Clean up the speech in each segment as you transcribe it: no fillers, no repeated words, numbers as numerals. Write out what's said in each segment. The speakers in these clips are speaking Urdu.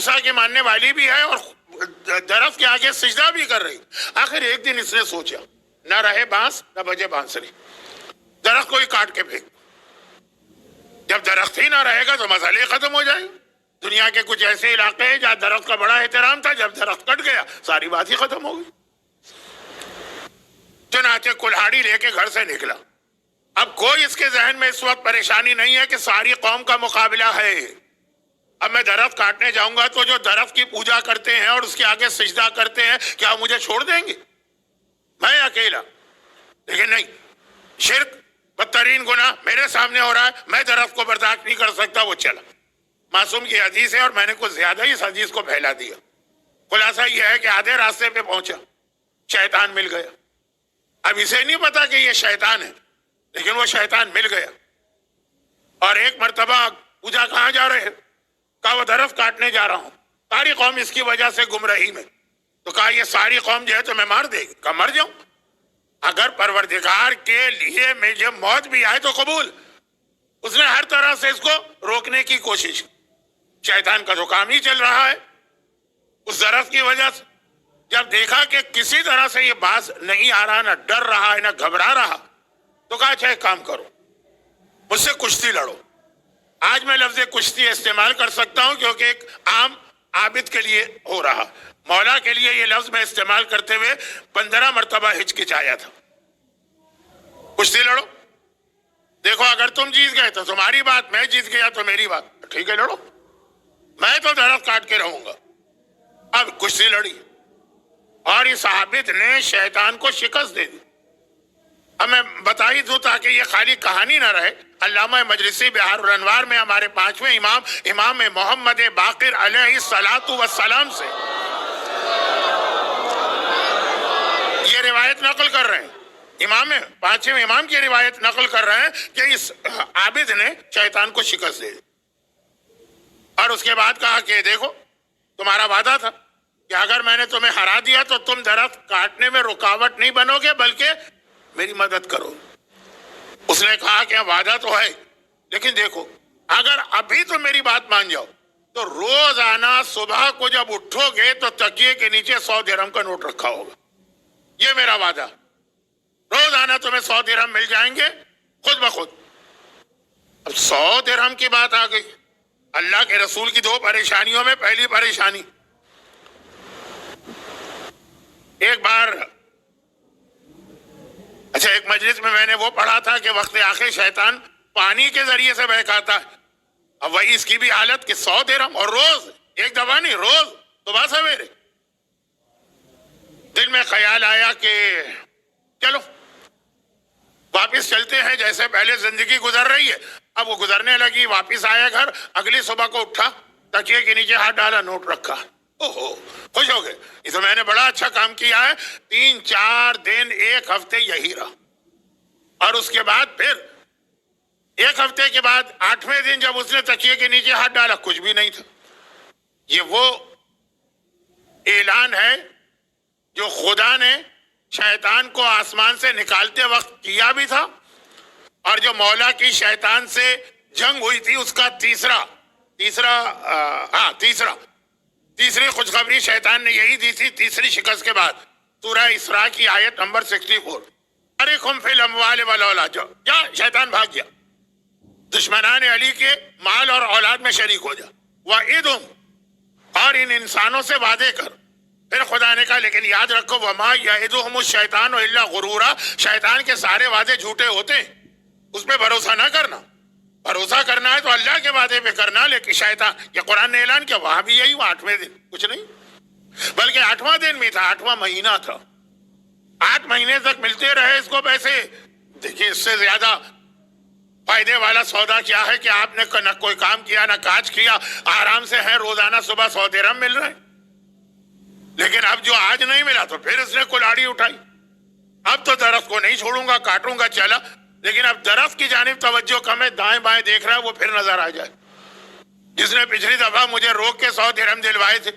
موسیٰ کے ماننے والی بھی ہے اور درخت کے آگے سجدہ بھی کر رہی. آخر ایک دن اس نے سوچا نہ رہے بانس نہ بجے بانسری, درخت کو ہی کاٹ کے پھینک. جب درخت ہی نہ رہے گا تو مسئلے ختم ہو جائیں. دنیا کے کچھ ایسے علاقے ہیں جہاں درخت کا بڑا احترام تھا, جب درخت کٹ گیا ساری بات ہی ختم ہو گئی. چنانچہ کلہاڑی لے کے گھر سے نکلا. اب کوئی اس کے ذہن میں اس وقت پریشانی نہیں ہے کہ ساری قوم کا مقابلہ ہے. اب میں درخت کاٹنے جاؤں گا تو جو درخت کی پوجا کرتے ہیں اور اس کے آگے سجدہ کرتے ہیں کیا وہ مجھے چھوڑ دیں گے؟ میں اکیلا. لیکن نہیں, شرک بدترین گناہ میرے سامنے ہو رہا ہے, میں درخت کو برداشت نہیں کر سکتا. وہ چلا. معصوم کی حدیث ہے اور میں نے کچھ زیادہ ہی اس حدیث کو پھیلا دیا. خلاصہ یہ ہے کہ آدھے راستے پہ پہنچا, شیطان مل گیا. اب اسے نہیں پتا کہ یہ شیطان ہے, لیکن وہ شیطان مل گیا. اور ایک مرتبہ پوجا کہاں جا رہے ہیں؟ کہا وہ درخت کاٹنے جا رہا ہوں. ساری قوم اس کی وجہ سے گمراہی میں. تو کہا یہ ساری قوم جو ہے تو میں مار دے گی. کہا مر جاؤں, اگر پروردگار کے لیے مجھے موت بھی آئے تو قبول. اس نے ہر طرح سے اس کو روکنے کی کوشش. شیطان کا تو کام ہی چل رہا ہے اس درخت کی وجہ سے. جب دیکھا کہ کسی طرح سے یہ باز نہیں آ رہا, نہ ڈر رہا ہے نہ گھبرا رہا, تو کہا اچھا ایک کام کرو, مجھ سے کشتی لڑو. آج میں لفظ کشتی استعمال کر سکتا ہوں کیونکہ ایک عام عابد کے لیے ہو رہا. مولا کے لیے یہ لفظ میں استعمال کرتے ہوئے 15 مرتبہ ہچکچایا تھا. کشتی لڑو, دیکھو اگر تم جیت گئے تو تمہاری بات, میں جیت گیا تو میری بات. ٹھیک ہے لڑو, میں تو درخت کاٹ کے رہوں گا. اب کشتی لڑی اور اس عابد نے شیطان کو شکست دے دی. اب میں بتا ہی دوں تاکہ یہ خالی کہانی نہ رہے. علامہ مجلسی بہار الانوار میں ہمارے 5ویں امام محمد باقر علیہ الصلاۃ والسلام سے یہ روایت نقل کر رہے ہیں. 5ویں امام کی روایت نقل کر رہے ہیں کہ اس عابد نے شیطان کو شکست دے دی. اور اس کے بعد کہا کہ دیکھو تمہارا وعدہ تھا کہ اگر میں نے تمہیں ہرا دیا تو تم درخت کاٹنے میں رکاوٹ نہیں بنو گے بلکہ میری مدد کرو. اس نے کہا کہ وعدہ تو ہے, لیکن دیکھو اگر ابھی تو میری بات مان جاؤ تو روزانہ صبح کو جب اٹھو گے تو تکیے کے نیچے 100 درہم کا نوٹ رکھا ہوگا. یہ میرا وعدہ. روزانہ تمہیں 100 درہم مل جائیں گے خود بخود. اب 100 درہم کی بات آ گئی. اللہ کے رسول کی 2 پریشانیوں میں پہلی پریشانی, ایک بار اچھا ایک مجلس میں میں نے وہ پڑھا تھا کہ وقت آخر شیطان پانی کے ذریعے سے بہکاتا ہے. اب وہی اس کی بھی حالت کہ 100 درہم اور روز, ایک دفعہ نہیں, روز صبح سویرے. دل میں خیال آیا کہ چلو واپس چلتے ہیں, جیسے پہلے زندگی گزر رہی ہے اب وہ گزرنے لگی. واپس آیا گھر, اگلی صبح کو اٹھا, تکیے کے نیچے ہاتھ ڈالا, نوٹ رکھا. اوہو خوش ہو گئے, اس میں نے بڑا اچھا کام کیا ہے. 3-4 دن, 1 ہفتے یہی رہا. اور اس کے بعد پھر 1 ہفتے کے بعد 8ویں دن جب اس نے تکیے کے نیچے ہاتھ ڈالا کچھ بھی نہیں تھا. یہ وہ اعلان ہے جو خدا نے شیطان کو آسمان سے نکالتے وقت کیا بھی تھا, اور جو مولا کی شیطان سے جنگ ہوئی تھی اس کا تیسری خوشخبری شیطان نے یہی دی تھی. تیسری شکست کے بعد سورہ اسراء کی آیت نمبر 64, بارکھم فی الاموال والاولاد, جا شیطان بھاگ گیا. دشمنان علی کے مال اور اولاد میں شریک ہو جا. وعدہم, اور ان انسانوں سے وعدے کر. پھر خدا نے کہا لیکن یاد رکھو وما یعدہم الشیطان الا غرورا, شیطان کے سارے وعدے جھوٹے ہوتے ہیں, اس پہ بھروسہ نہ کرنا. بھروسہ کرنا ہے تو اللہ کے وعدے پہ کرنا. لیکن شیطان, یہ قرآن نے اعلان کیا, وہاں بھی یہی ہوا. 8ویں دن کچھ نہیں, بلکہ 8واں دن بھی تھا, 8واں مہینہ تھا. 8 مہینے تک ملتے رہے اس کو پیسے. دیکھیے اس سے زیادہ فائدے والا سودا کیا ہے کہ آپ نے نہ کوئی کام کیا نہ کاج کیا, آرام سے ہے, روزانہ صبح 100 درہم مل رہے ہیں. لیکن اب جو آج نہیں ملا تو پھر اس نے کلاڑی اٹھائی. اب تو درخت کو نہیں چھوڑوں گا, کاٹوں گا. چلا, لیکن اب درخت کی جانب توجہ کم ہے, دائیں بائیں دیکھ رہا ہے, وہ پھر نظر آ جائے. جس نے پچھلی دفعہ مجھے روک کے 100 درہم دلوائے تھے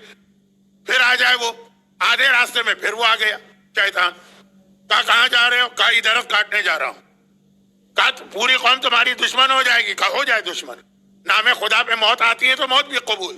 پھر آ جائے وہ. آدھے راستے میں پھر وہ آ گیا شیطان. کہا کہاں جا رہے ہو؟ کہا یہ درخت کاٹنے جا رہا ہوں. کہا پوری قوم تمہاری دشمن ہو جائے گی. کہا ہو جائے دشمن, نام خدا پہ موت آتی ہے تو موت بھی قبول.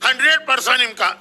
100%